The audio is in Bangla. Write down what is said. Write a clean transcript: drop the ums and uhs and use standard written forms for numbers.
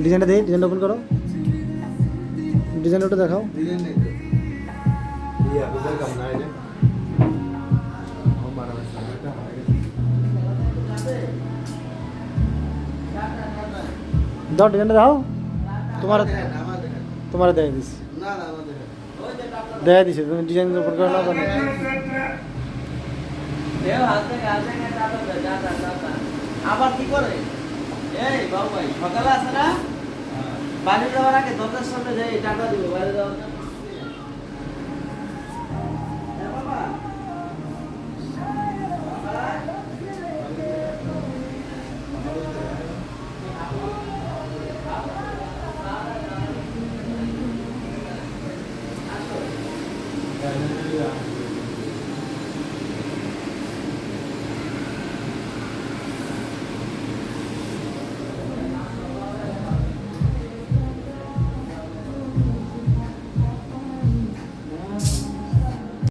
ডিজাইনটা দেই, ডিজাইনটা ওপেন করো, ডিজাইন ওটা দেখাও। ডিজাইন নেই তো ইয়া বুঝার কাম নাই রে আমার সামনেটা হয়ে গেছে দাও ডিজাইনটা দাও, তোমার আমার দেখেন তোমার দেখাই দিছি, না না না দেখেন দেখাই দিছি, তুমি ডিজাইন ওপেন করো না কেন? দেও হাতে গাছে আবার কি করে এই বাবু ভাই সকালে আসে না বাড়ি যাওয়ার আগে দরজার সামনে যাই টাকা দিব বাইরে যাওয়ার জন্য